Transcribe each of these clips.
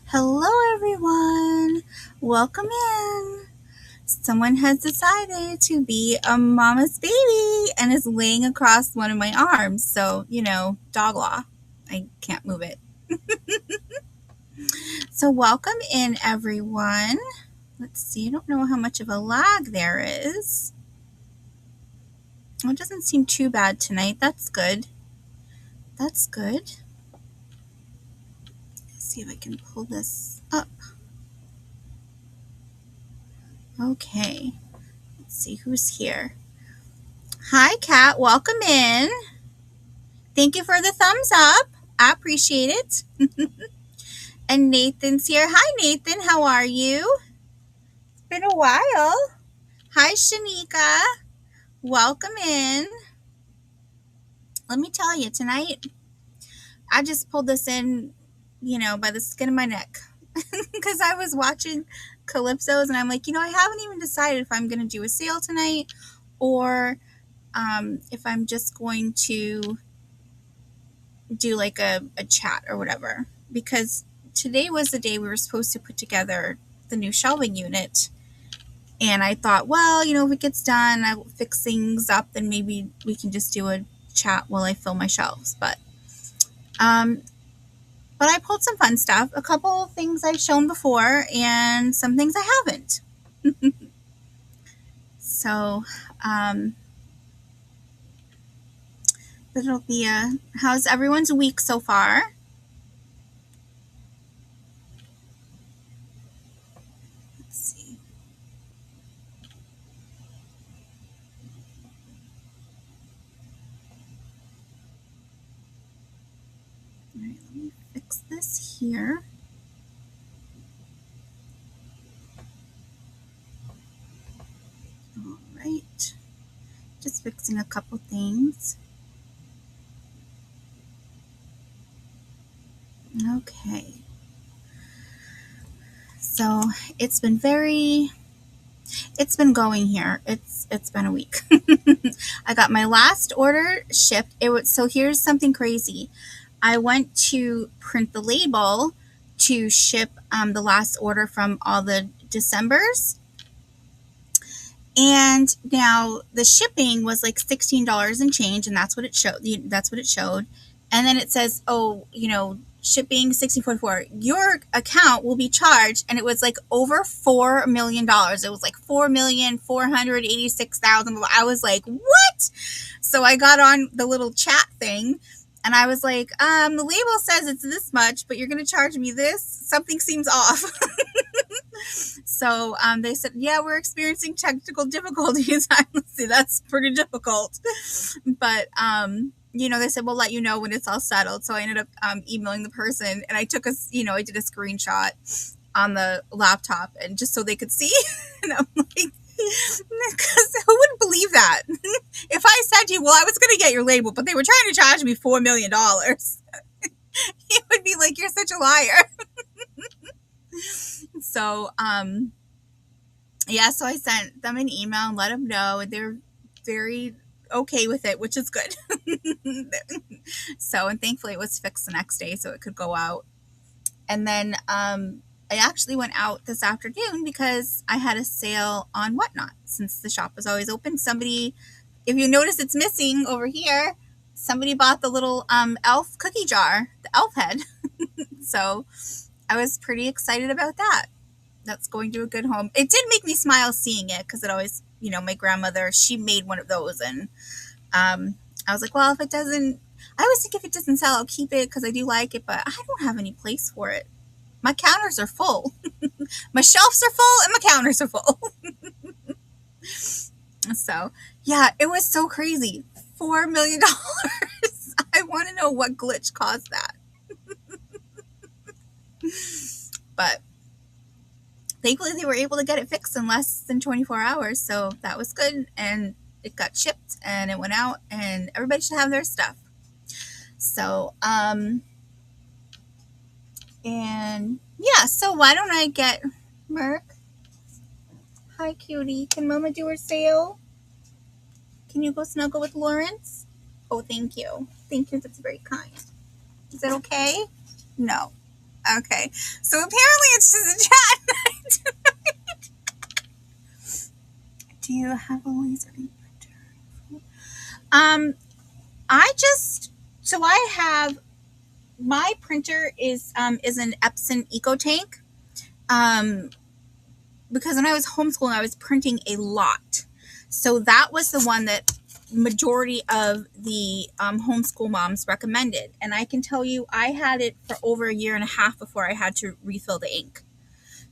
Hello, everyone. Welcome in. Someone has decided to be a mama's baby and is laying across one of my arms. So, dog law. I can't move it. So, welcome in, everyone. Let's see. I don't know how much of a lag there is. Well, it doesn't seem too bad tonight. That's good. That's good. Let's see if I can pull this up. Okay. Let's see who's here. Hi, Kat. Welcome in. Thank you for the thumbs up. I appreciate it. And Nathan's here. Hi, Nathan. How are you? It's been a while. Hi, Shanika. Welcome in. Let me tell you, tonight, I just pulled this in, by the skin of my neck. Because I was watching Calypso's and I'm like, I haven't even decided if I'm going to do a sale tonight or if I'm just going to do like a chat or whatever. Because today was the day we were supposed to put together the new shelving unit. And I thought, well, if it gets done, I will fix things up, then maybe we can just do a chat while I fill my shelves. But I pulled some fun stuff. A couple of things I've shown before and some things I haven't. So, it'll be how's everyone's week so far? Let's see. All right, let me fix this here. All right. Just fixing a couple things. Okay. So it's been going here. It's been a week. I got my last order shipped. So here's something crazy. I went to print the label to ship the last order from all the Decembers. And now the shipping was like $16 and change, and that's what it showed. And then it says, shipping $16.44. Your account will be charged, and it was like over $4 million. It was like $4,486,000. I was like, what? So I got on the little chat thing, and I was like, the label says it's this much, but you're going to charge me this. Something seems off. So they said, yeah, we're experiencing technical difficulties. I see, that's pretty difficult. But, they said, we'll let you know when it's all settled. So I ended up emailing the person, and I took I did a screenshot on the laptop, and just so they could see. And I'm like, because who would believe that? If I said to you, well, I was going to get your label, but they were trying to charge me $4 million. You would be like, you're such a liar. So, so I sent them an email and let them know, and they're very okay with it, which is good. So, and thankfully it was fixed the next day so it could go out. And then I actually went out this afternoon because I had a sale on Whatnot. Since the shop was always open, if you notice it's missing over here, somebody bought the little elf cookie jar, the elf head. So I was pretty excited about that. That's going to a good home. It did make me smile seeing it because it always, my grandmother, she made one of those. And I was like, well, I always think if it doesn't sell, I'll keep it because I do like it, but I don't have any place for it. My counters are full. My shelves are full and my counters are full. So, yeah, it was so crazy. $4 million. I want to know what glitch caused that. But thankfully they were able to get it fixed in less than 24 hours. So that was good. And it got shipped and it went out, and everybody should have their stuff. So, and yeah, so why don't I get Merc? Hi, cutie. Can Mama do her sale? Can you go snuggle with Lawrence? Oh, thank you. Thank you. That's very kind. Is that okay? No. Okay. So apparently it's just a chat. Do you have a laser ink printer? I just so I have my printer is an Epson EcoTank. Um, because when I was homeschooling, I was printing a lot. So that was the one that majority of the homeschool moms recommended. And I can tell you, I had it for over a year and a half before I had to refill the ink.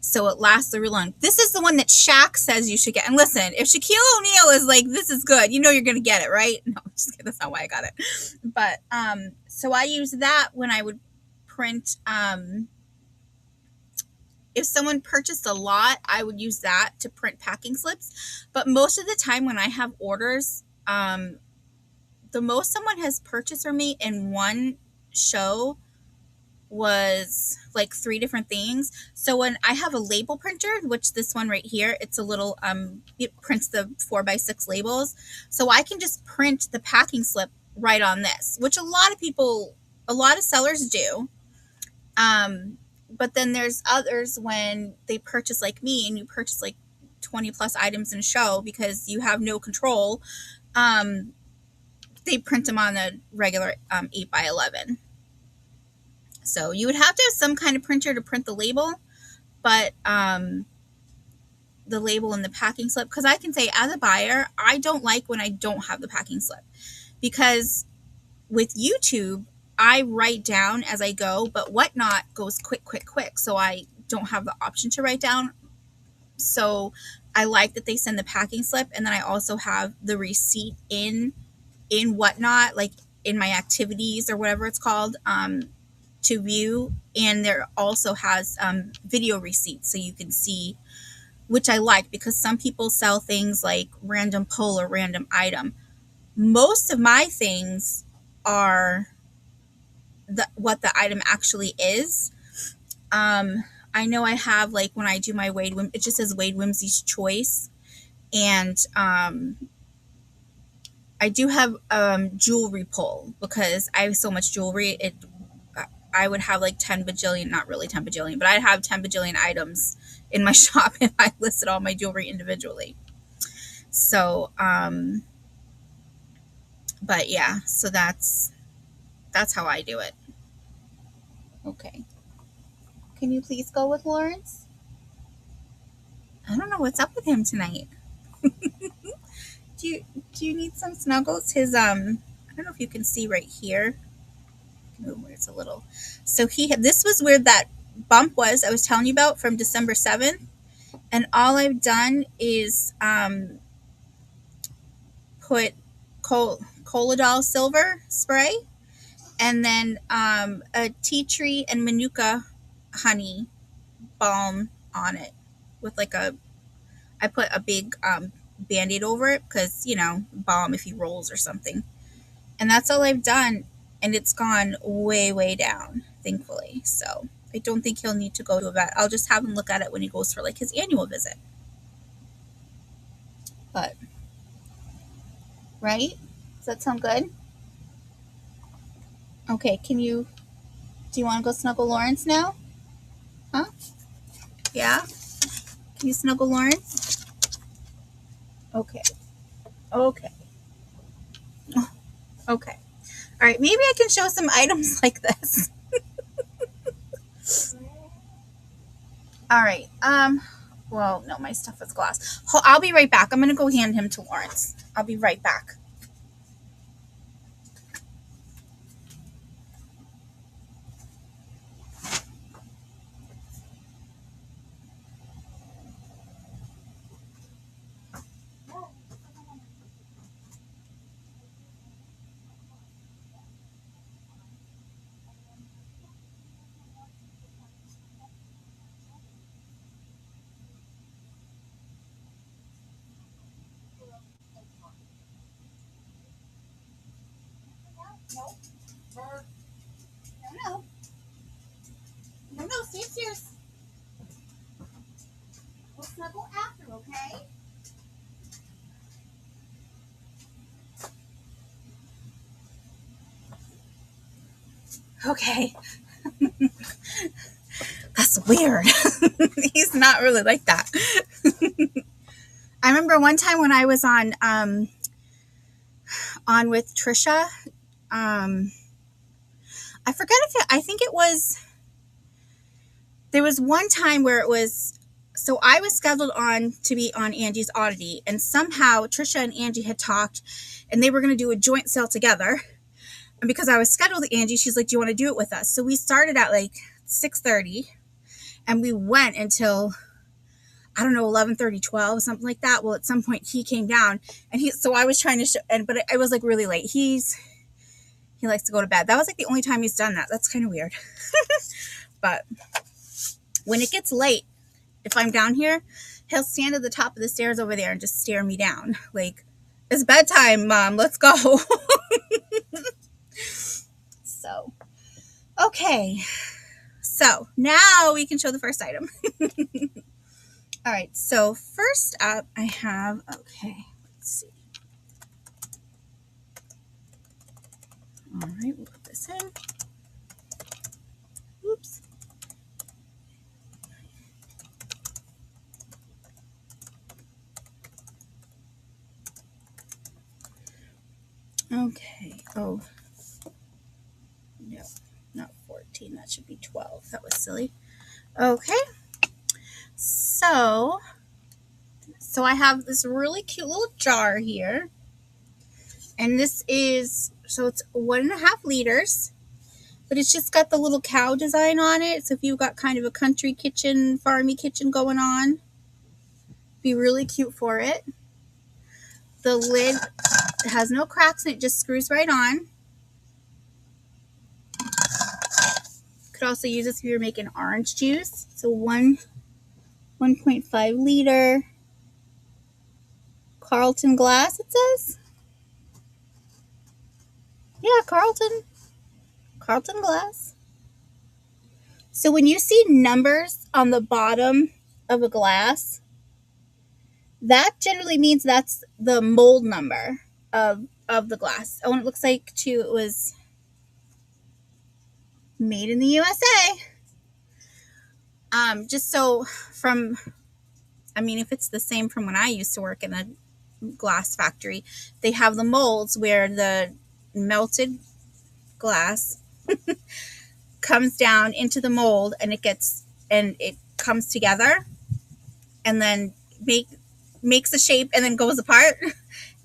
So it lasts a real long. This is the one that Shaq says you should get. And listen, if Shaquille O'Neal is like, this is good, you know you're going to get it, right? No, just kidding. That's not why I got it. But so I use that when I would print. If someone purchased a lot, I would use that to print packing slips. But most of the time when I have orders, the most someone has purchased from me in one show was like 3 different things. So when I have a label printer, which this one right here, it's a little, it prints the 4x6 labels. So I can just print the packing slip right on this, which a lot of sellers do. But then there's others when they purchase like me and you purchase like 20 plus items in a show because you have no control. They print them on a regular 8x11. So you would have to have some kind of printer to print the label, but the label and the packing slip, because I can say as a buyer, I don't like when I don't have the packing slip, because with YouTube, I write down as I go, but Whatnot goes quick. So I don't have the option to write down. So I like that they send the packing slip, and then I also have the receipt in Whatnot, like in my activities or whatever it's called, to view. And there also has video receipts, so you can see, which I like because some people sell things like random pull or random item. Most of my things are what the item actually is. I know I have, like, when I do my Wade, it just says Wade Whimsy's Choice, and I do have jewelry pull because I have so much jewelry. I would have like 10 bajillion, not really 10 bajillion, but I'd have 10 bajillion items in my shop if I listed all my jewelry individually. So, but yeah, so that's how I do it. Okay. Can you please go with Lawrence? I don't know what's up with him tonight. Do you need some snuggles? His I don't know if you can see right here. Move where it's a little. So this was where that bump was I was telling you about from December 7th. And all I've done is put Colidol Silver spray, and then a tea tree and manuka honey balm on it with like I put a big Band-Aid over it because, balm if he rolls or something. And that's all I've done, and it's gone way down, thankfully. So I don't think he'll need to go to a vet. I'll just have him look at it when he goes for like his annual visit. But, right? Does that sound good? Okay, do you want to go snuggle Lawrence now? Huh? Yeah? Can you snuggle Lawrence? Okay. Okay. Okay. All right, maybe I can show some items like this. All right. Well, no, my stuff is glass. I'll be right back. I'm going to go hand him to Lawrence. I'll be right back. No, stay upstairs. We'll snuggle after, okay? Okay. He's weird. He's not really like that. I remember one time when I was on with Trisha. I forget I think it was, there was one time where it was, so I was scheduled on to be on Angie's Oddity, and somehow Trisha and Angie had talked, and they were going to do a joint sale together. And because I was scheduled with Angie, she's like, "Do you want to do it with us?" So we started at like 6:30, and we went until, I don't know, 11:30, 12, something like that. Well, at some point he came down, and so I was trying to but it was like really late. He likes to go to bed. That was like the only time he's done that. That's kind of weird. But when it gets late, if I'm down here, he'll stand at the top of the stairs over there and just stare me down. Like, "It's bedtime, Mom. Let's go." So, okay. So now we can show the first item. All right. So first up, I have, okay, let's see. All right. We'll put this in. Oops. Okay. Oh, no, not 14. That should be 12. That was silly. Okay. So I have this really cute little jar here. And this is, so it's 1.5 liters. But it's just got the little cow design on it. So if you've got kind of a country kitchen, farmy kitchen going on, be really cute for it. The lid has no cracks and it just screws right on. Could also use this if you're making orange juice. So 1.5 liter Carlton glass, it says. Yeah, Carlton glass. So when you see numbers on the bottom of a glass, that generally means that's the mold number of the glass. Oh, and it looks like too it was made in the USA. Just so if it's the same from when I used to work in a glass factory, they have the molds where the melted glass comes down into the mold and it comes together and then makes a shape and then goes apart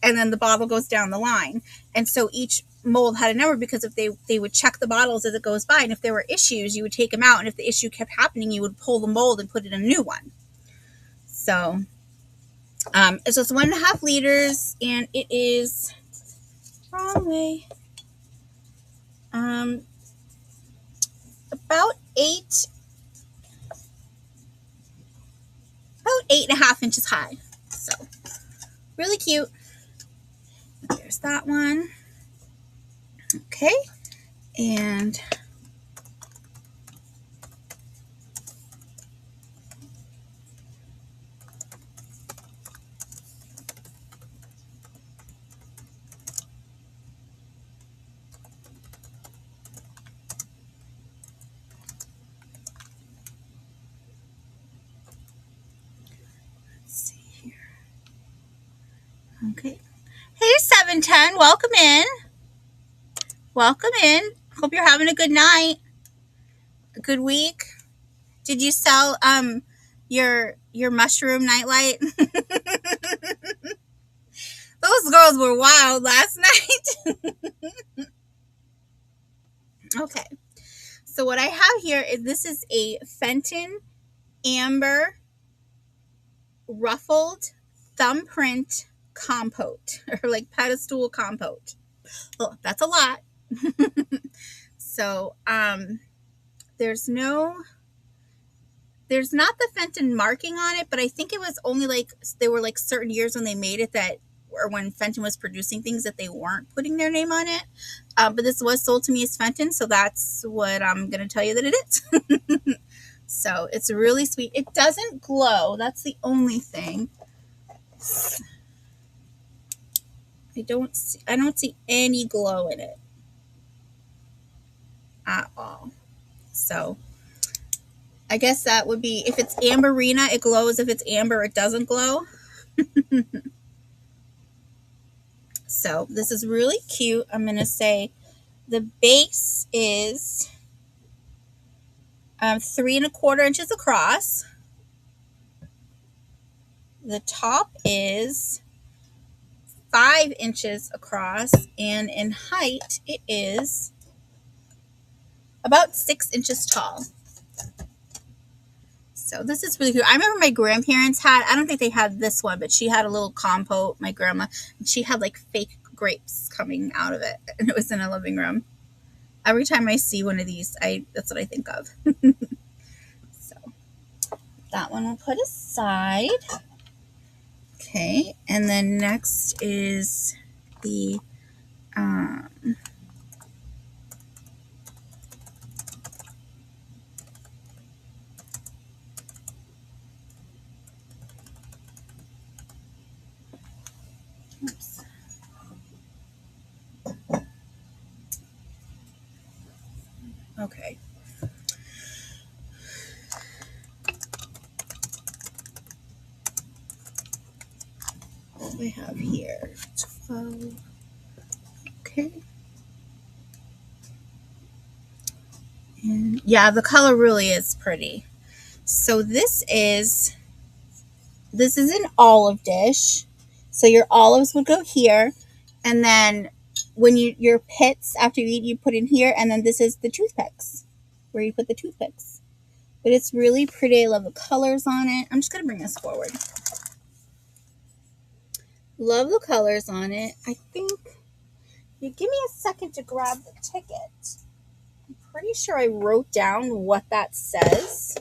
and then the bottle goes down the line. And so each mold had a number because if they would check the bottles as it goes by, and if there were issues, you would take them out, and if the issue kept happening, you would pull the mold and put it in a new one. So it's just 1.5 liters, and it is wrong way. About 8.5 inches high. So really cute. There's that one. Okay, and let's see here. Okay. Hey, 710, welcome in. Welcome in. Hope you're having a good night. A good week. Did you sell your mushroom nightlight? Those girls were wild last night. Okay. So what I have here is, this is a Fenton Amber Ruffled Thumbprint Compote, or like pedestal compote. Oh, that's a lot. So there's not the Fenton marking on it, but I think it was only like, there were like certain years when they made it that, or when Fenton was producing things, that they weren't putting their name on it. But this was sold to me as Fenton, so that's what I'm going to tell you that it is. So it's really sweet. It doesn't glow. That's the only thing. I don't see any glow in it at all. So I guess that would be, if it's Amberina, it glows. If it's amber, it doesn't glow. So this is really cute. I'm going to say the base is 3¼ inches across. The top is 5 inches across, and in height it is about 6 inches tall. So this is really cute. I remember my grandparents had, I don't think they had this one, but she had a little compote, my grandma, and she had like fake grapes coming out of it, and it was in a living room. Every time I see one of these, that's what I think of. So that one we'll put aside. Okay, and then next is the oops. Okay. What do we have here? 12. Okay. And yeah, the color really is pretty. So this is an olive dish. So your olives would go here, and then when your pits after you eat, you put in here, and then this is the toothpicks, where you put the toothpicks. But it's really pretty. I love the colors on it. I'm just gonna bring this forward. Love the colors on it. I think you give me a second to grab the ticket. I'm pretty sure I wrote down what that says.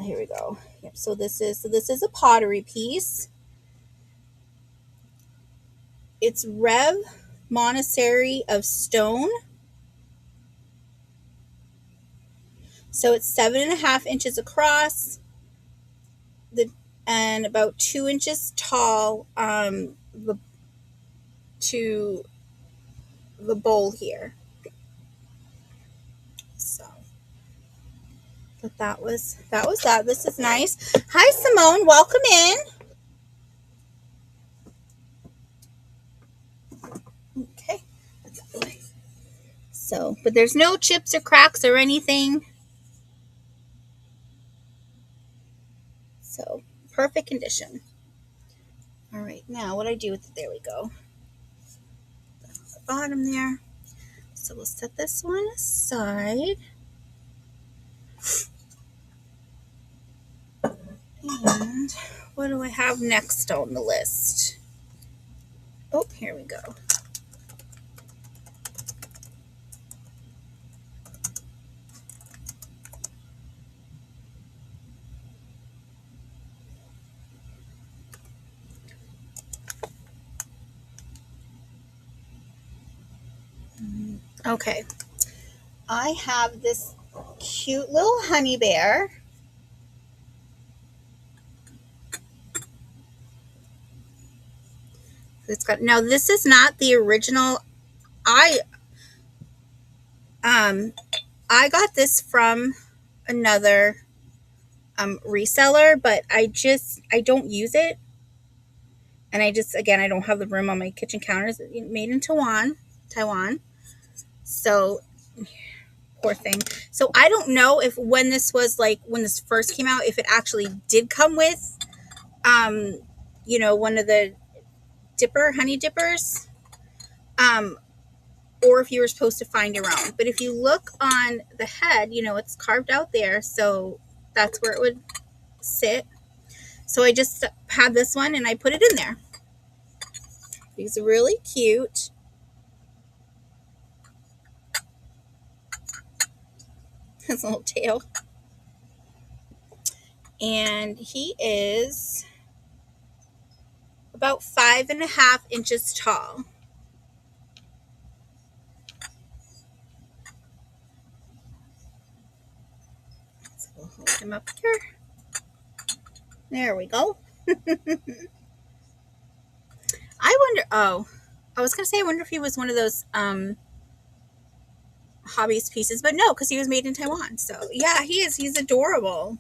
Here we go. Yep. So this is a pottery piece. It's Rev Monastery of Stone. So it's 7½ inches across, and about 2 inches tall. To the bowl here. So, but that was that. This is nice. Hi, Simone. Welcome in. Okay. So, but there's no chips or cracks or anything. So, perfect condition. All right. Now, what I do with it? There we go. The bottom there. So we'll set this one aside. And what do I have next on the list? Oh, here we go. Okay. I have this cute little honey bear. It's got, now this is not the original. I got this from another reseller, but I don't use it, and I don't have the room on my kitchen counters. Made in Taiwan. So poor thing. So I don't know if when this first came out, if it actually did come with one of the honey dippers, or if you were supposed to find your own. But if you look on the head, it's carved out there, so that's where it would sit. So I just had this one and I put it in there. He's really cute. His little tail. And he is about 5½ inches tall. So we'll hold him up here. There we go. I wonder, I was going to say, I wonder if he was one of those hobbyist pieces, but no, because he was made in Taiwan. So yeah, he's adorable.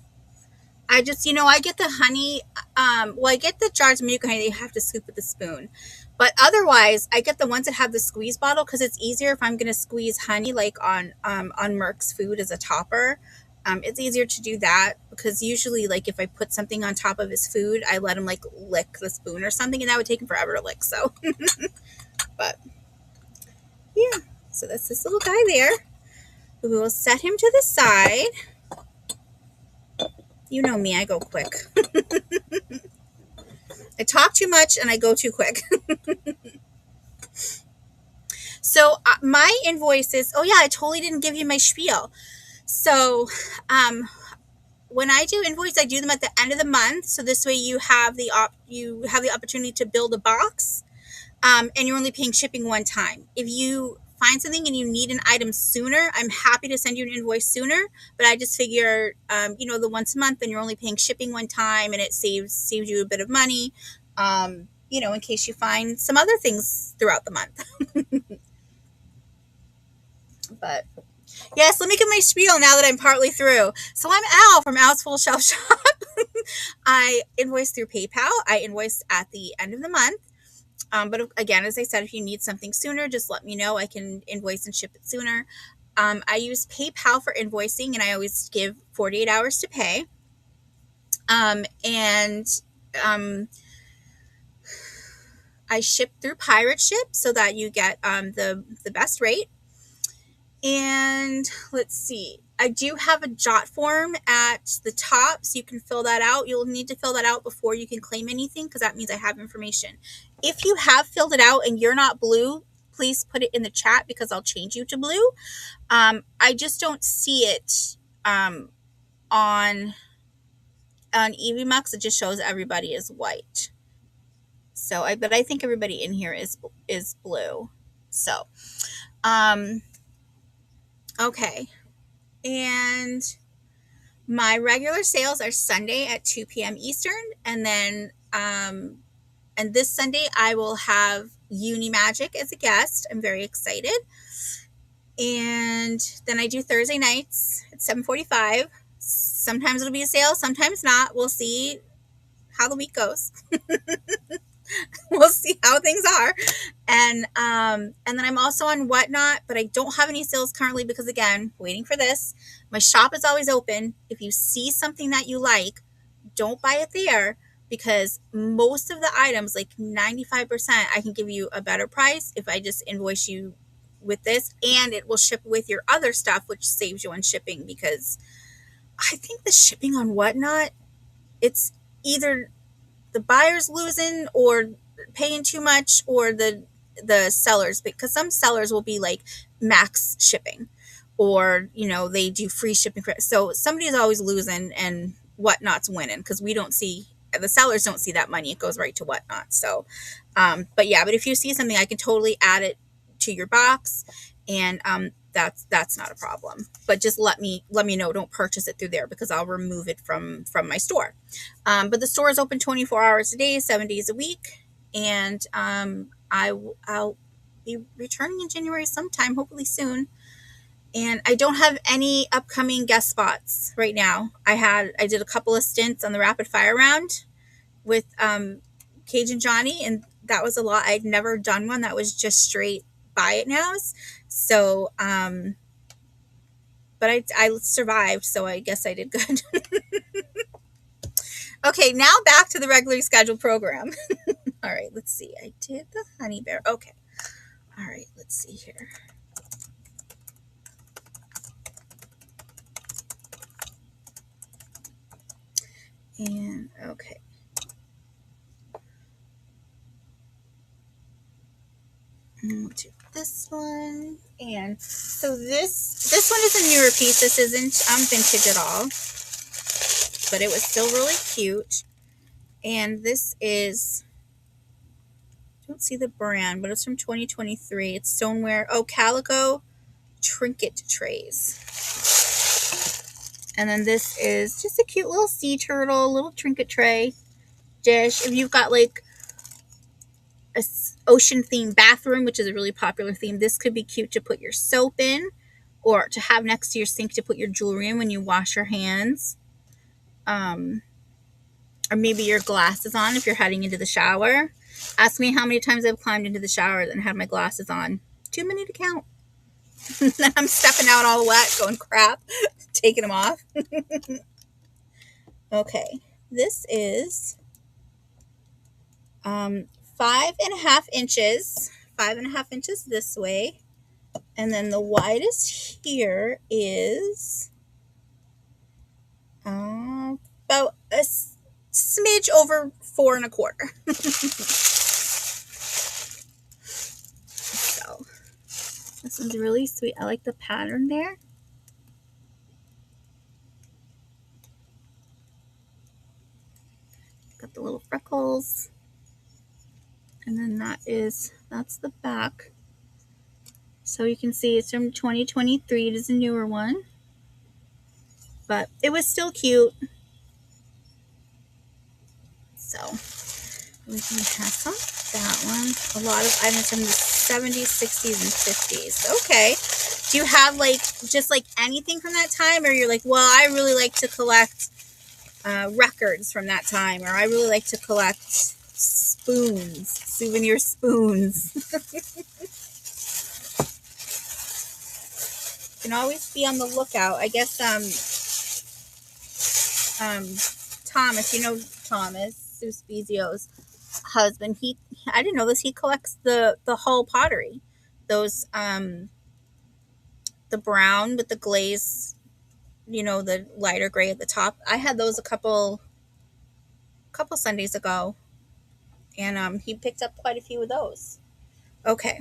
I just, I get the honey. Well, I get the jars of Manuka honey that you have to scoop with a spoon. But otherwise, I get the ones that have the squeeze bottle because it's easier if I'm going to squeeze honey like on Merck's food as a topper. It's easier to do that because usually, like, if I put something on top of his food, I let him like lick the spoon or something, and that would take him forever to lick. So, but yeah, so that's this little guy there. We will set him to the side. You know me, I go quick. I talk too much and I go too quick. So my invoices, oh yeah, I totally didn't give you my spiel. So when I do invoices, I do them at the end of the month. So this way you have the opportunity to build a box, and you're only paying shipping one time. If you find something and you need an item sooner, I'm happy to send you an invoice sooner. But I just figure, the once a month, and you're only paying shipping one time, and it saves you a bit of money. In case you find some other things throughout the month. But yes, let me get my spiel now that I'm partly through. So I'm Al from Al's Full Shelf Shop. I invoice through PayPal. I invoice at the end of the month. But again, as I said, if you need something sooner, just let me know. I can invoice and ship it sooner. I use PayPal for invoicing, and I always give 48 hours to pay. I ship through Pirate Ship so that you get the best rate. And let's see, I do have a jot form at the top, so you can fill that out. You'll need to fill that out before you can claim anything, because that means I have information. If you have filled it out and you're not blue, please put it in the chat because I'll change you to blue. I just don't see it on EasyMux. It just shows everybody is white. So but I think everybody in here is blue. So, okay. And my regular sales are Sunday at 2 p.m. Eastern. And then, and this Sunday I will have Uni Magic as a guest. I'm very excited. And then I do Thursday nights at 7:45. Sometimes it'll be a sale, sometimes not. We'll see how the week goes. We'll see how things are. And then I'm also on Whatnot, but I don't have any sales currently because, again, waiting for this. My shop is always open. If you see something that you like, don't buy it there, because most of the items, like 95%, I can give you a better price if I just invoice you with this, and it will ship with your other stuff, which saves you on shipping, because I think the shipping on Whatnot, it's either the buyer's losing or paying too much, or the sellers, because some sellers will be like max shipping, or they do free shipping. So somebody is always losing and Whatnot's winning, because the sellers don't see that money. It goes right to Whatnot. So but if you see something, I can totally add it to your box, and that's not a problem. But just let me know. Don't purchase it through there, because I'll remove it from my store. But the store is open 24 hours a day, 7 days a week, and I'll be returning in January sometime, hopefully soon. And I don't have any upcoming guest spots right now. I did a couple of stints on the rapid fire round with Cajun Johnny, and that was a lot. I'd never done one that was just straight buy it nows. So but I survived, so I guess I did good. Okay, now back to the regularly scheduled program. All right, let's see. I did the honey bear. Okay. All right, let's see here. And okay. We'll do this one. And so this one is a newer piece. This isn't vintage at all, but it was still really cute. And this is, I don't see the brand, but it's from 2023. It's stoneware. Oh, Calico trinket trays. And then this is just a cute little sea turtle, little trinket tray dish. If you've got like a ocean themed bathroom, which is a really popular theme, this could be cute to put your soap in, or to have next to your sink to put your jewelry in when you wash your hands. Or maybe your glasses on if you're heading into the shower. Ask me how many times I've climbed into the shower and had my glasses on. Too many to count. Then I'm stepping out all wet, going crap, taking them off. Okay, this is 5.5 inches. 5.5 inches this way. And then the widest here is about a smidge over 4.25. So this one's really sweet. I like the pattern there. Got the little freckles. And then that's the back. So you can see it's from 2023. It is a newer one. But it was still cute. So we can pass on that one. A lot of items from the 70s, 60s, and 50s. Okay. Do you have just anything from that time? Or you're like, well, I really like to collect records from that time. Or I really like to collect spoons, souvenir spoons. You can always be on the lookout. I guess Thomas, you know Thomas, Sue Spezio's husband, I didn't know this, he collects the Hull pottery. Those the brown with the glaze, the lighter gray at the top. I had those a couple Sundays ago. And he picked up quite a few of those. Okay.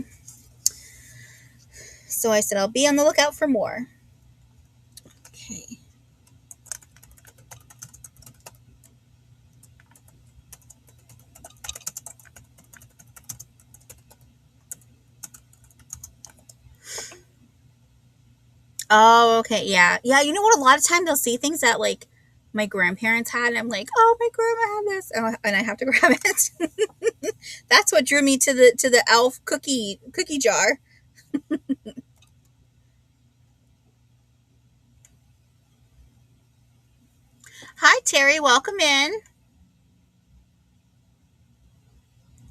So I said I'll be on the lookout for more. Okay. Oh, okay. Yeah. Yeah. You know what? A lot of times they'll see things that my grandparents had, and I'm like, oh, my grandma had this, and I have to grab it. That's what drew me to the elf cookie jar. Hi, Terry. Welcome in.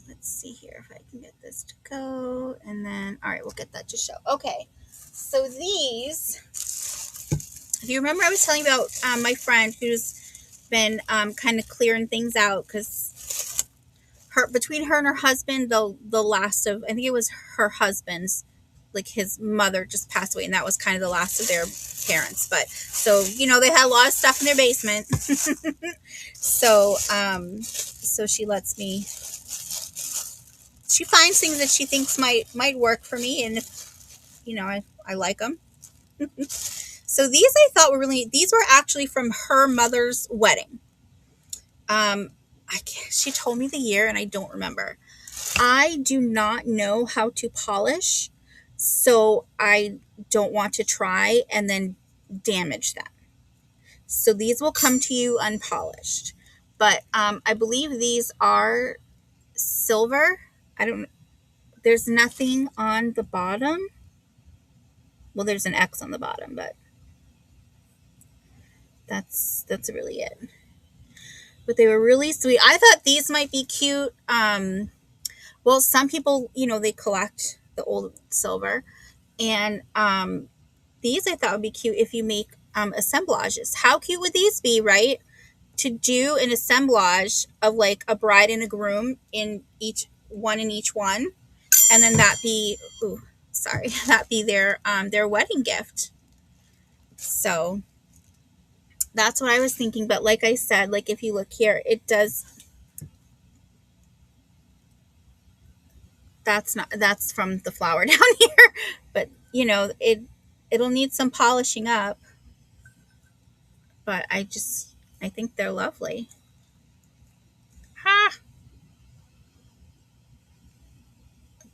Let's see here if I can get this to go. And then, all right, we'll get that to show. Okay. So these, if you remember, I was telling you about my friend who's been kind of clearing things out because between her and her husband, the last of, I think it was her husband's, his mother just passed away, and that was kind of the last of their parents. But so they had a lot of stuff in their basement. So she lets me. She finds things that she thinks might work for me, and if I like them. So these I thought these were actually from her mother's wedding. She told me the year and I don't remember. I do not know how to polish, so I don't want to try and then damage them. So these will come to you unpolished. But I believe these are silver. There's nothing on the bottom. Well, there's an X on the bottom, but that's really it. But they were really sweet. I thought these might be cute. Well, some people, they collect the old silver. And these I thought would be cute if you make assemblages. How cute would these be, right? To do an assemblage of a bride and a groom in each one. And then that be their wedding gift. So that's what I was thinking. But like I said, if you look here, it does. That's from the flower down here. But it'll need some polishing up. But I think they're lovely. Ha!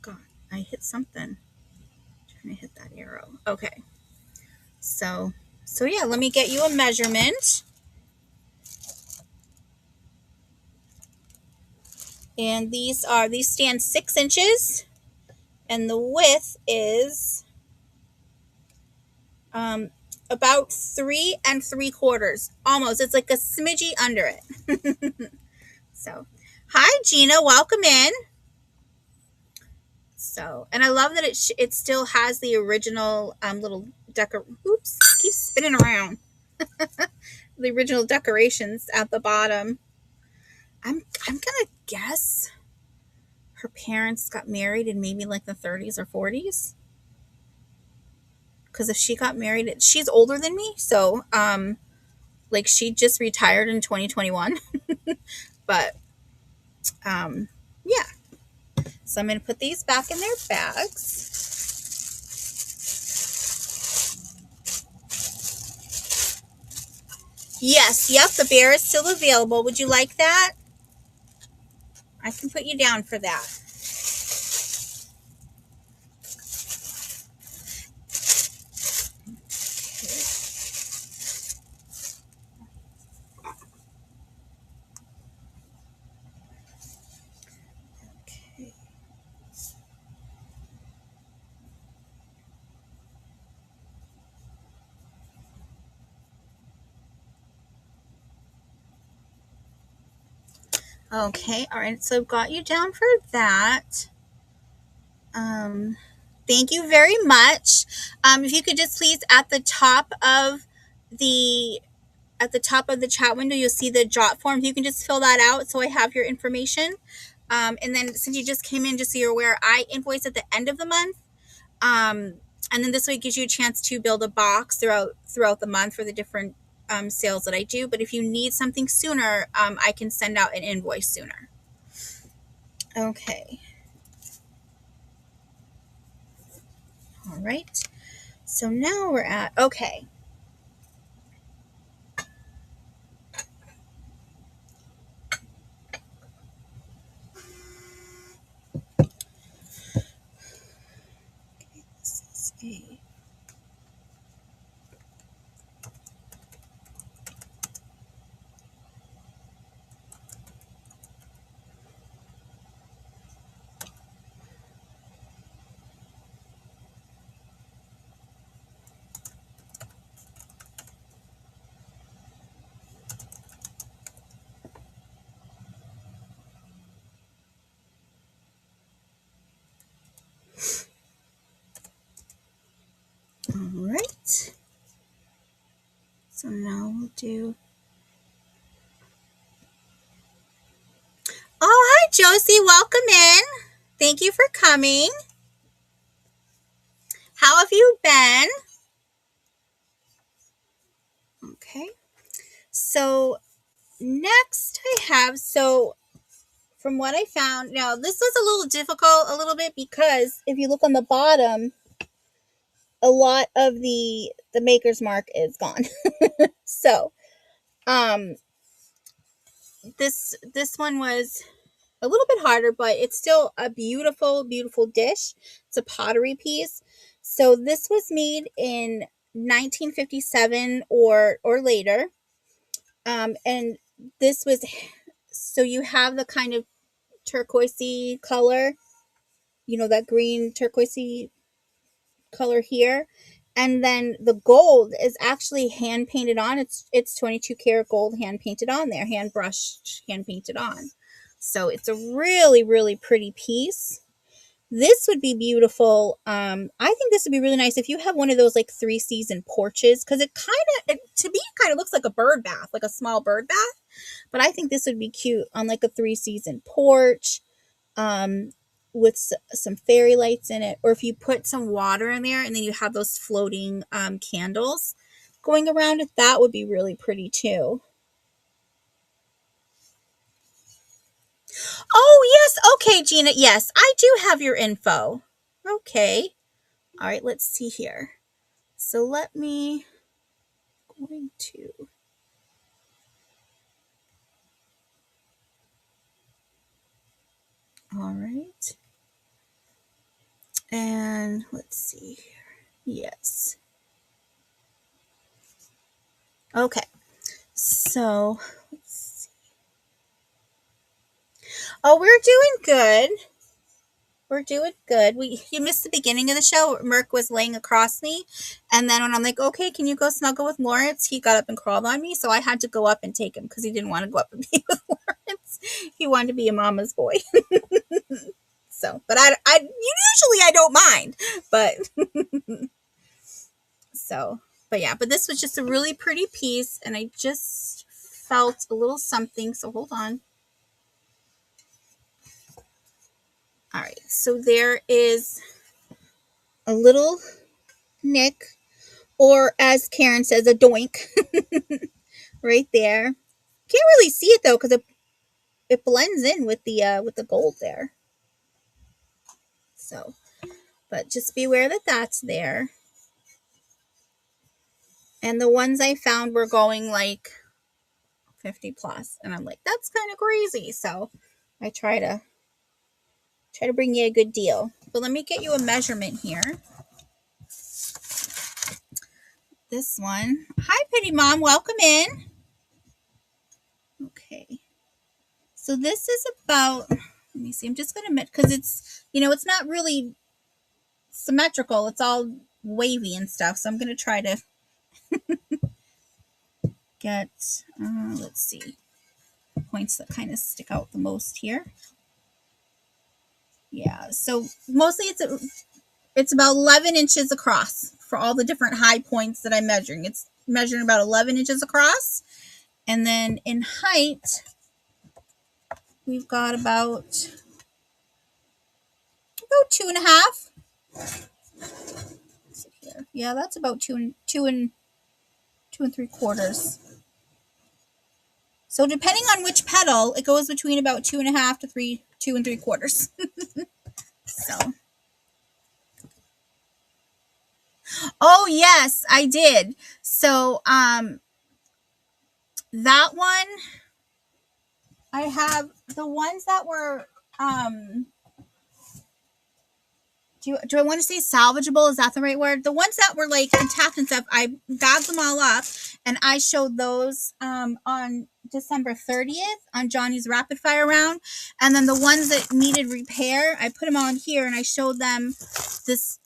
God, I hit something. Trying to hit that arrow. Okay. So yeah, let me get you a measurement. And these stand 6 inches, and the width is About 3 3/4, almost. It's like a smidgy under it. So, hi Gina, welcome in. So, and I love that it still has the original little oops, it keeps spinning around. The original decorations at the bottom. I'm gonna guess her parents got married in maybe like the 30s or 40s. Because if she got married, she's older than me, so like she just retired in 2021. But yeah. So I'm gonna put these back in their bags. Yes, yep, the bear is still available. Would you like that? I can put you down for that. Okay. Okay, all right, so I've got you down for that. Thank you very much. If you could just please the at the top of the chat window, you'll see the jot form. You can just fill that out so I have your information. And then since you just came in, just so you're aware, I invoice at the end of the month. And then this way it gives you a chance to build a box throughout the month for the different sales that I do. But if you need something sooner, I can send out an invoice sooner. Okay. All right. So now we're at, okay. This is a all right. So now we'll do. Oh, hi, Josie. Welcome in. Thank you for coming. How have you been? Okay. So next I have, from what I found, now this was a little difficult a little bit because if you look on the bottom, a lot of the maker's mark is gone. So, this one was a little bit harder, but it's still a beautiful, beautiful dish. It's a pottery piece. So this was made in 1957 or later. And this was, so you have the kind of turquoisey color, that green turquoisey color here. And then the gold is actually hand painted on. It's 22 karat gold hand painted on there, hand brushed, hand painted on. So it's a really, really pretty piece. This would be beautiful. I think this would be really nice if you have one of those like 3-season porches, because to me, it kind of looks like a bird bath, like a small bird bath. But I think this would be cute on like a 3-season porch, with some fairy lights in it, or if you put some water in there and then you have those floating candles going around it, that would be really pretty too. Oh, yes. Okay, Gina. Yes, I do have your info. Okay. All right, let's see here. So let me, going to, all right. And let's see here. Yes. Okay. So let's see. Oh, we're doing good. we're doing good. You missed the beginning of the show. Merc was laying across me, and then when I'm like, okay, can you go snuggle with Lawrence? He got up and crawled on me, so I had to go up and take him because he didn't want to go up and be with Lawrence. He wanted to be a mama's boy. So, but I usually I don't mind, but so, but yeah, but this was just a really pretty piece, and I just felt a little something. So hold on. All right, so there is a little nick, or as Karen says, a doink, right there. Can't really see it though because it blends in with the gold there. So, but just be aware that that's there. And the ones I found were going like 50 plus, and I'm like, that's kind of crazy. So I try to bring you a good deal. But let me get you a measurement here. This one. Hi, Pretty Mom. Welcome in. Okay. So this is about, let me see. I'm just going to, because it's, it's not really symmetrical. It's all wavy and stuff. So I'm going to try to get, let's see, points that kind of stick out the most here. Yeah. So mostly it's about 11 inches across for all the different high points that I'm measuring. It's measuring about 11 inches across. And then in height, we've got about 2.5. Yeah, that's about two and 3/4. So depending on which petal, it goes between about 2.5 to 2 3/4. So. Oh yes, I did. So that one, I have the ones that were do I want to say salvageable? Is that the right word? The ones that were like intact and stuff, I bagged them all up and I showed those on December 30th on Johnny's rapid fire round. And then the ones that needed repair, I put them on here and I showed them this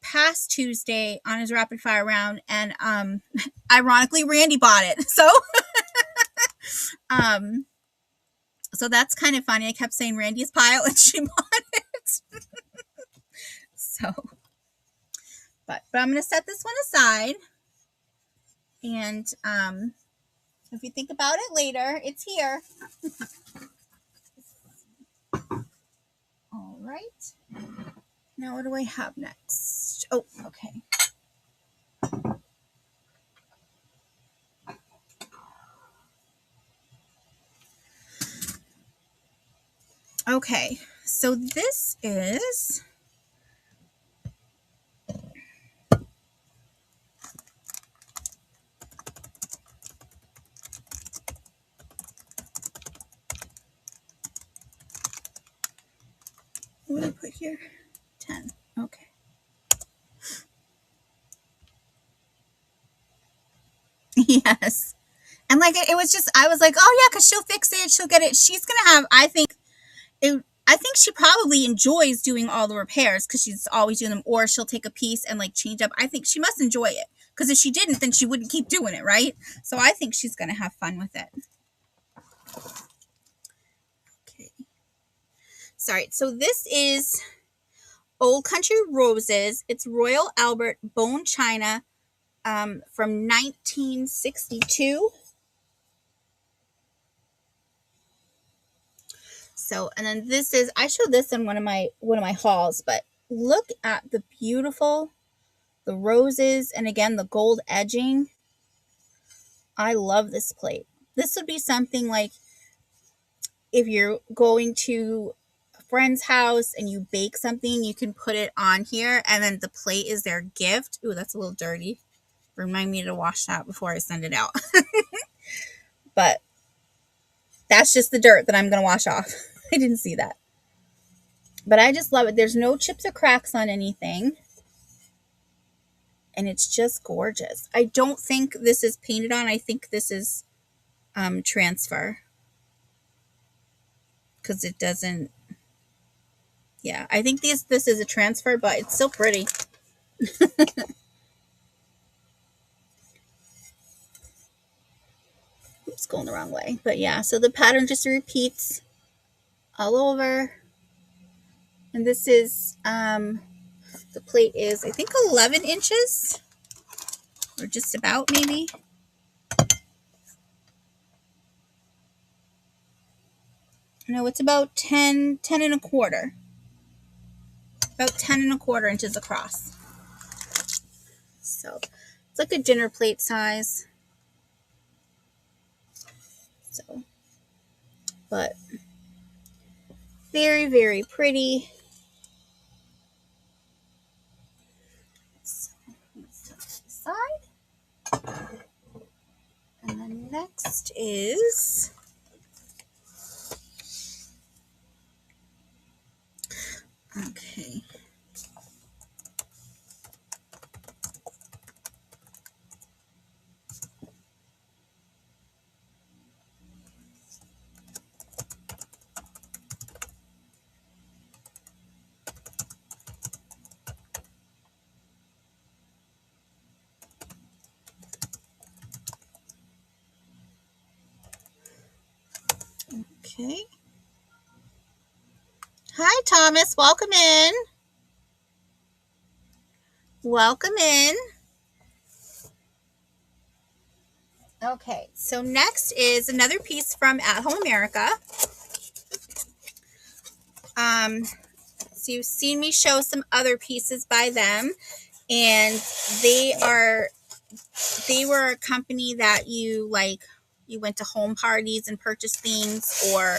past Tuesday on his rapid fire round. And ironically, Randy bought it. So that's kind of funny. I kept saying Randy's pile and she bought it. So, but I'm going to set this one aside. And if you think about it later, it's here. All right. Now what do I have next? Oh, okay. Okay, so this is what did I put here? 10. Okay. Yes. And like it was just I was like, oh yeah, because she'll fix it, she'll get it. She's gonna have, I think she probably enjoys doing all the repairs because she's always doing them, or she'll take a piece and like change up. I think she must enjoy it because if she didn't, then she wouldn't keep doing it, right? So I think she's gonna have fun with it. Okay. Sorry. So this is Old Country Roses. It's Royal Albert bone china from 1962. So, and then this is, I showed this in one of my hauls, but look at the roses, and again, the gold edging. I love this plate. This would be something like if you're going to a friend's house and you bake something, you can put it on here, and then the plate is their gift. Ooh, that's a little dirty. Remind me to wash that before I send it out. But that's just the dirt that I'm going to wash off. I didn't see that. But I just love it. There's no chips or cracks on anything. And it's just gorgeous. I don't think this is painted on. I think this is transfer. Because it doesn't... Yeah, I think this is a transfer, but it's still pretty. It's going the wrong way. But yeah, so the pattern just repeats all over. And this is, the plate is, I think, 11 inches. Or just about, maybe. No, it's about 10 and a quarter. About 10 and a quarter inches across. So it's like a dinner plate size. So, but very, very pretty. So let's set this aside. And then next is, okay. Okay. Hi, Thomas. Welcome in. Welcome in. Okay, so next is another piece from At Home America. So you've seen me show some other pieces by them, and they were a company that you went to home parties and purchased things, or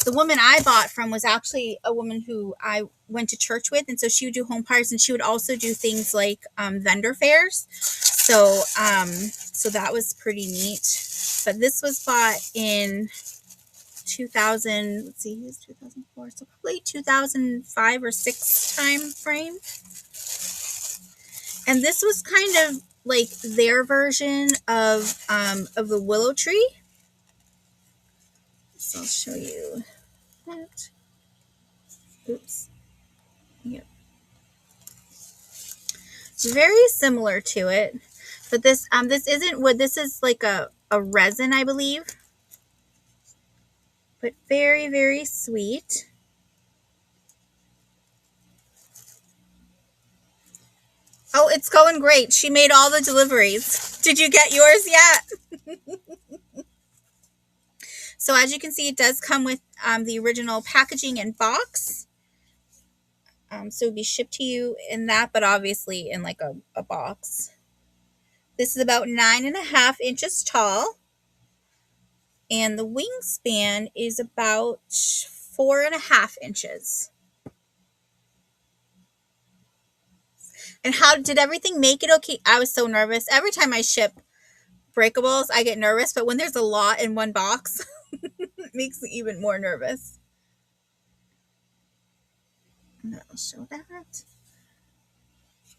the woman I bought from was actually a woman who I went to church with, and so she would do home parties, and she would also do things like vendor fairs. So so that was pretty neat. But this was bought in 2000. Let's see, it was 2004, so probably 2005 or 6 time frame. And this was kind of like their version of the willow tree. So I'll show you that. Oops. Yep. It's very similar to it, but this isn't wood. This is like a resin, I believe. But very, very sweet. Oh, it's going great. She made all the deliveries. Did you get yours yet? So as you can see, it does come with the original packaging and box. So it would be shipped to you in that, but obviously in like a box. This is about 9.5 inches tall. And the wingspan is about 4.5 inches. And how did everything make it okay? I was so nervous. Every time I ship breakables, I get nervous, but when there's a lot in one box, it makes me even more nervous. And I'll show that.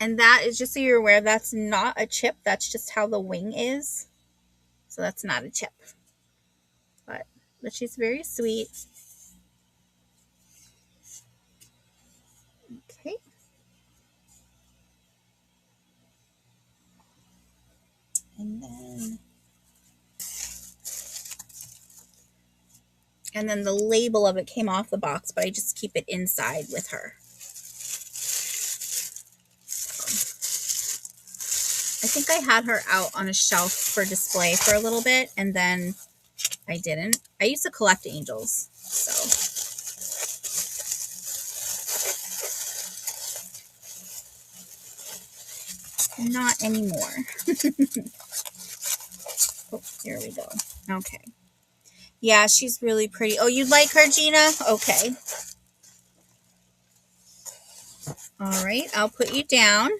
And that is, just so you're aware, that's not a chip. That's just how the wing is. So that's not a chip. But she's very sweet. Okay. And then the label of it came off the box, but I just keep it inside with her. I think I had her out on a shelf for display for a little bit, and then I didn't. I used to collect angels, so. Not anymore. Oh, here we go. Okay. Yeah, she's really pretty. Oh, you'd like her, Gina? Okay. All right, I'll put you down.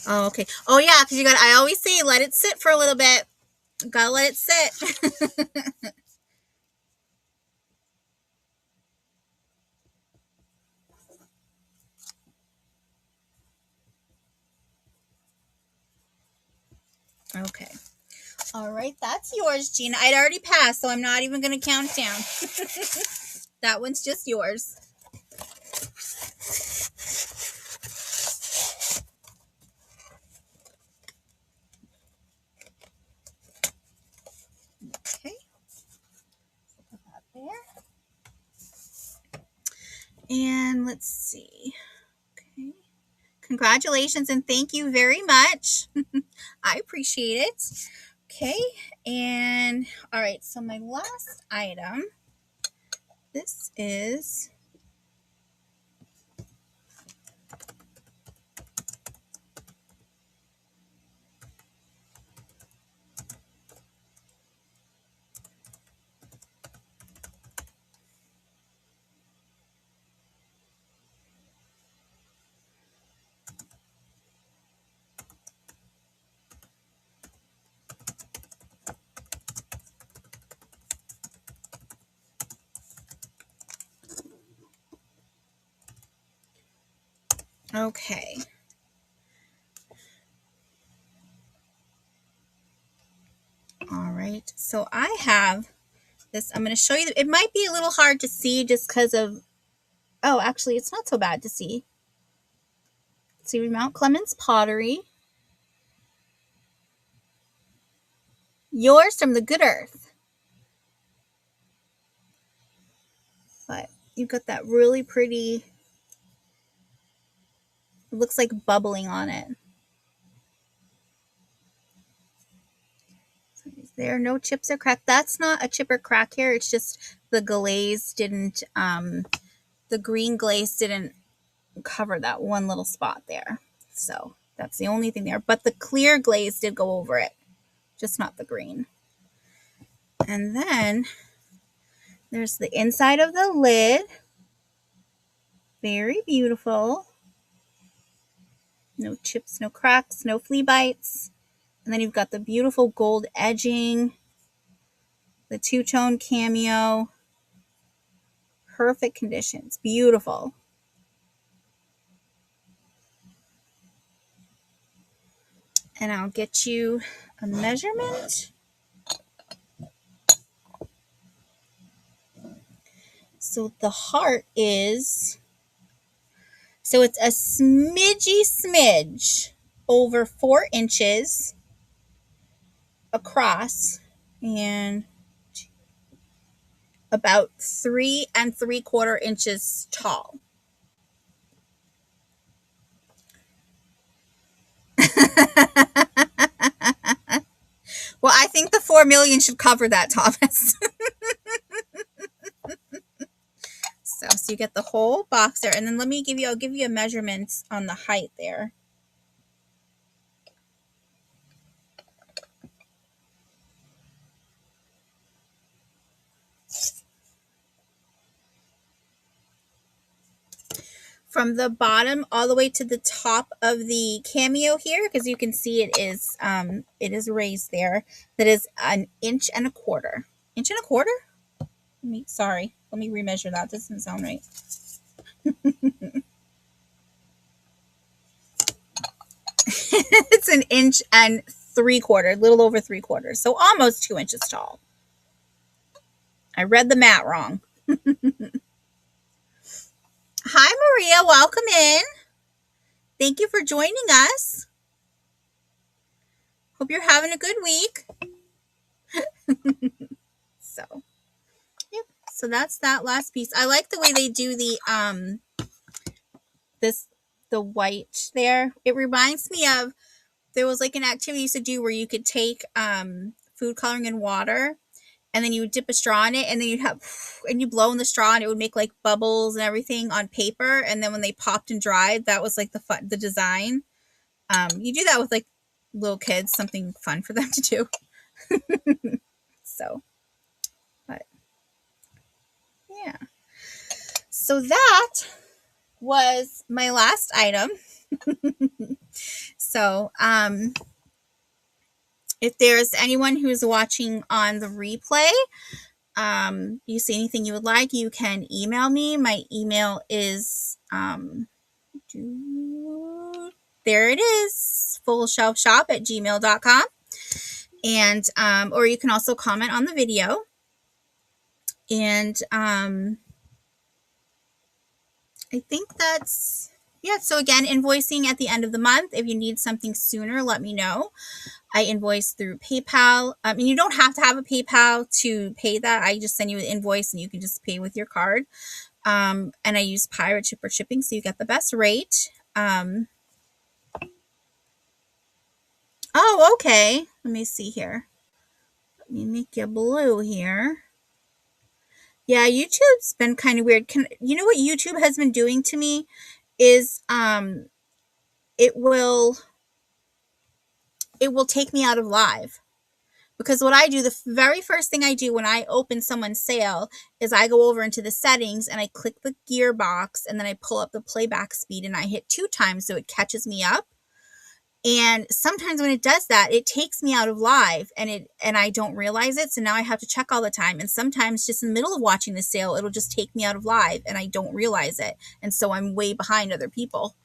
Oh, okay. Oh, yeah, because I always say let it sit for a little bit. Gotta let it sit. Okay. All right, that's yours, Gina. I'd already passed, so I'm not even going to count down. That one's just yours. Okay. Put that there. And let's see. Okay. Congratulations and thank you very much. I appreciate it. Okay. And all right, so my last item, this is okay. All right. So I have this. I'm going to show you. It might be a little hard to see just because of, oh, actually, it's not so bad to see. See, Mount Clemens Pottery. Yours from the Good Earth. But you've got that really pretty, it looks like bubbling on it. So there are no chips or crack. That's not a chip or crack here. It's just the glaze didn't, the green glaze didn't cover that one little spot there. So that's the only thing there. But the clear glaze did go over it, just not the green. And then there's the inside of the lid. Very beautiful. No chips, no cracks, no flea bites. And then you've got the beautiful gold edging, the two-tone cameo. Perfect conditions. Beautiful. And I'll get you a measurement. So the heart is, so it's a smidge over 4 inches across and about 3 3/4 inches tall. Well, I think the 4 million should cover that, Thomas. So you get the whole box there, and then I'll give you a measurement on the height there. From the bottom all the way to the top of the cameo here, because you can see it is raised there. That is 1 1/4 inch. 1 1/4? Sorry, let me remeasure that. This doesn't sound right. It's 1 3/4 inches, a little over 3/4, so almost 2 inches tall. I read the mat wrong. Hi, Maria. Welcome in. Thank you for joining us. Hope you're having a good week. So, yep. So that's that last piece. I like the way they do the the white there. It reminds me of, there was like an activity you used to do where you could take food coloring in water, and then you would dip a straw in it, and then you blow in the straw, and it would make like bubbles and everything on paper. And then when they popped and dried, that was like the design. You do that with like little kids, something fun for them to do. So, but yeah. So that was my last item. So, if there's anyone who's watching on the replay, you see anything you would like, you can email me. My email is, there it is, fullshelfshop@gmail.com. And or you can also comment on the video. And I think that's, yeah. So again, invoicing at the end of the month. If you need something sooner, let me know. I invoice through PayPal. And you don't have to have a PayPal to pay that. I just send you an invoice and you can just pay with your card. And I use Pirate Ship for shipping, so you get the best rate. Oh, okay. Let me see here. Let me make you blue here. Yeah, YouTube's been kind of weird. You know what YouTube has been doing to me is it will take me out of live. Because what I do, the very first thing I do when I open someone's sale is I go over into the settings and I click the gear box and then I pull up the playback speed and I hit 2 times so it catches me up. And sometimes when it does that, it takes me out of live and I don't realize it. So now I have to check all the time. And sometimes just in the middle of watching the sale, it'll just take me out of live and I don't realize it. And so I'm way behind other people.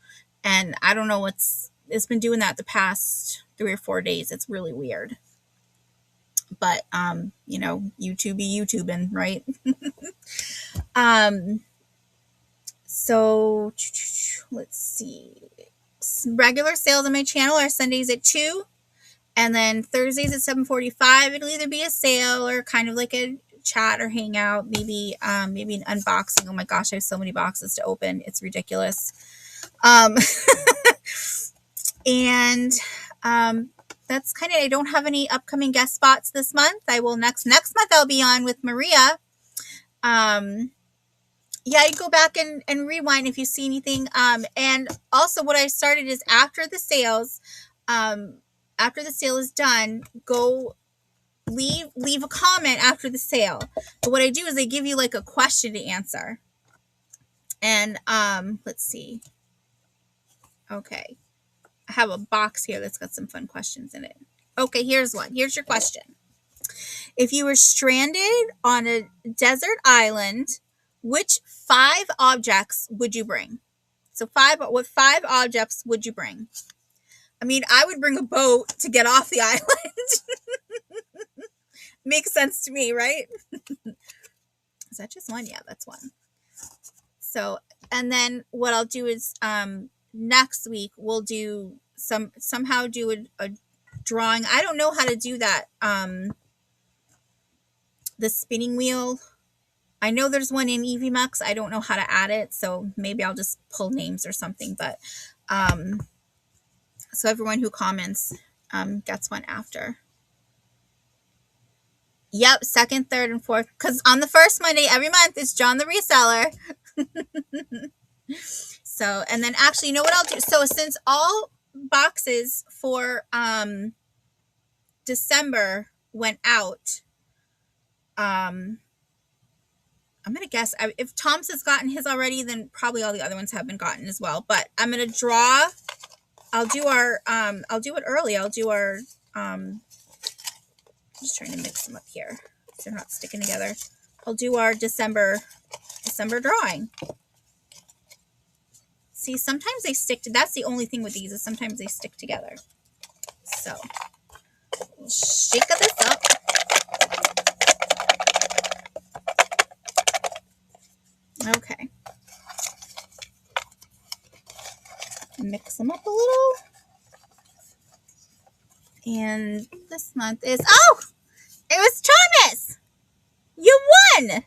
And I don't know it's been doing that the past 3 or 4 days. It's really weird. But YouTube be YouTubing, right? So let's see. Regular sales on my channel are Sundays at 2, and then Thursdays at 7:45. It'll either be a sale or kind of like a chat or hangout, maybe an unboxing. Oh my gosh, I have so many boxes to open. It's ridiculous. And that's kind of, I don't have any upcoming guest spots this month. I will next month I'll be on with Maria. Yeah, you go back and rewind if you see anything. And also what I started is after the sale is done, go leave a comment after the sale. But what I do is I give you like a question to answer. And let's see. Okay. I have a box here that's got some fun questions in it. Okay, here's one. Here's your question. If you were stranded on a desert island, which 5 objects would you bring? So what 5 objects would you bring? I mean, I would bring a boat to get off the island. Makes sense to me, right? Is that just one? Yeah, that's one. So, and then what I'll do is next week we'll do somehow do a drawing. I don't know how to do that. The spinning wheel. I know there's one in EasyMux. I don't know how to add it, so maybe I'll just pull names or something. But so everyone who comments gets one after. Yep, 2nd, 3rd, and 4th. Because on the first Monday every month is John the Reseller. So, and then actually, you know what I'll do? So since all boxes for December went out, I'm going to guess if Tom's has gotten his already, then probably all the other ones have been gotten as well. But I'm going to draw. I'll do it early. I'll do our, I'm just trying to mix them up here so they're not sticking together. I'll do our December drawing. See, sometimes they stick to, that's the only thing with these is sometimes they stick together. So, shake this up. Okay. Mix them up a little. And this month is, oh, it was Thomas. You won.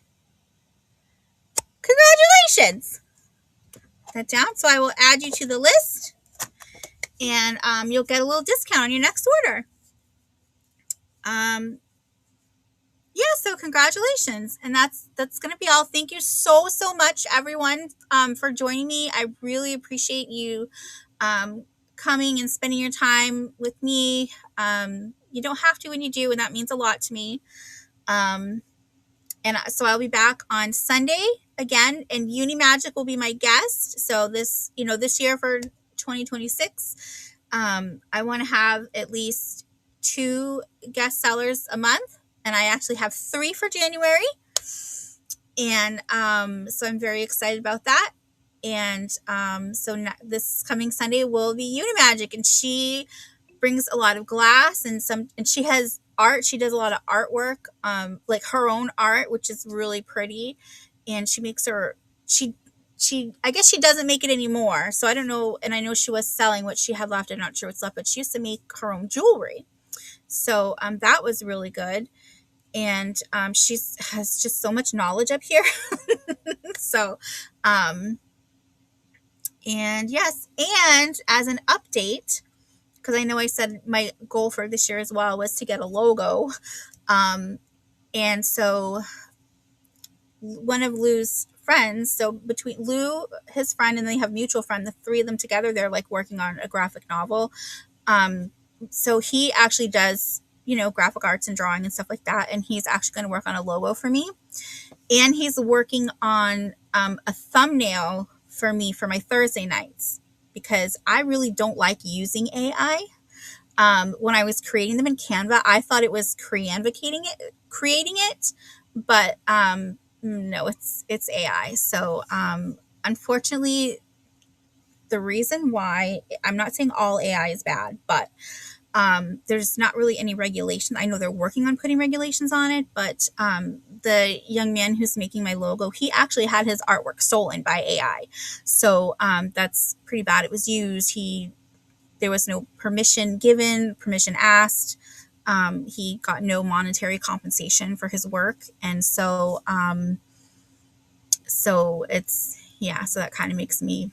Congratulations. Put that down. So I will add you to the list and you'll get a little discount on your next order. Yeah, so congratulations. And that's going to be all. Thank you so much, everyone, for joining me. I really appreciate you coming and spending your time with me. You don't have to when you do, and that means a lot to me. And so I'll be back on Sunday again, and Unimagic will be my guest. So this year for 2026, I want to have at least 2 guest sellers a month. And I actually have 3 for January. And so I'm very excited about that. And so this coming Sunday will be Unimagic. And she brings a lot of glass and she has art. She does a lot of artwork, like her own art, which is really pretty. And she I guess she doesn't make it anymore. So I don't know. And I know she was selling what she had left. I'm not sure what's left, but she used to make her own jewelry. So that was really good. And she has just so much knowledge up here. So, and yes, and as an update, because I know I said my goal for this year as well was to get a logo. And so one of Lou's friends, so between Lou, his friend, and they have mutual friend, the three of them together, they're like working on a graphic novel. So he actually does, graphic arts and drawing and stuff like that. And he's actually going to work on a logo for me. And he's working on a thumbnail for me for my Thursday nights, because I really don't like using AI. When I was creating them in Canva, I thought it was creating it, but no, it's AI. So unfortunately, the reason why, I'm not saying all AI is bad, but there's not really any regulation. I know they're working on putting regulations on it, but the young man who's making my logo, he actually had his artwork stolen by AI. So that's pretty bad. It was used. There was no permission given, permission asked. He got no monetary compensation for his work. And so so that kind of makes me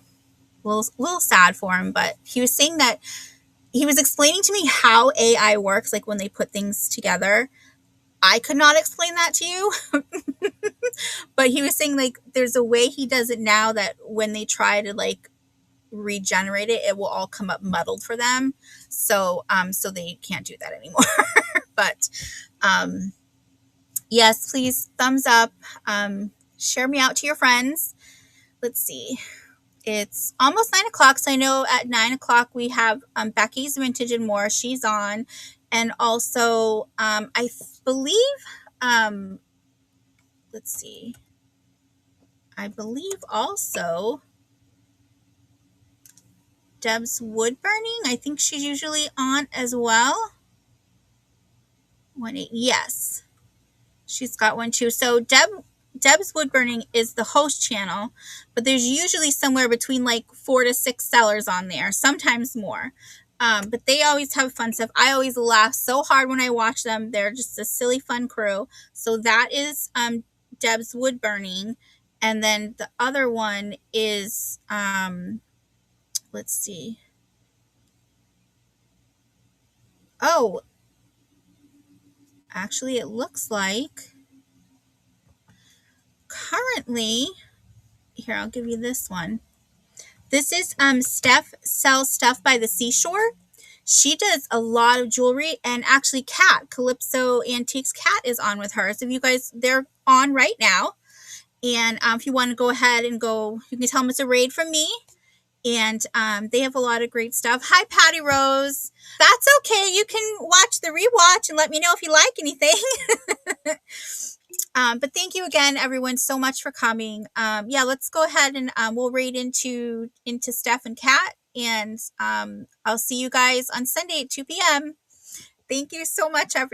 a little sad for him. But he was saying that he was explaining to me how AI works, like when they put things together. I could not explain that to you. But he was saying like there's a way he does it now that when they try to like regenerate it, it will all come up muddled for them. So so they can't do that anymore. But yes, please thumbs up. Share me out to your friends. Let's see. It's almost 9 o'clock. So I know at 9 o'clock we have Becky's Vintage and More. She's on. And also, I believe, let's see. I believe also Deb's Wood Burning. I think she's usually on as well. Yes. She's got one too. So Deb's Wood Burning is the host channel, but there's usually somewhere between like 4 to 6 sellers on there, sometimes more. But they always have fun stuff. I always laugh so hard when I watch them. They're just a silly, fun crew. So that is Deb's Wood Burning. And then the other one is, let's see. Oh, actually, it looks like currently, here, I'll give you this one. This is Steph Sells Stuff by the Seashore. She does a lot of jewelry, and actually Calypso Antiques Cat is on with her. So if you guys, they're on right now. And if you want to go ahead and you can tell them it's a raid from me. And they have a lot of great stuff. Hi, Patty Rose. That's okay. You can watch the rewatch and let me know if you like anything. But thank you again, everyone, so much for coming. Yeah, let's go ahead and we'll raid into Steph and Kat. And I'll see you guys on Sunday at 2 p.m. Thank you so much, everyone.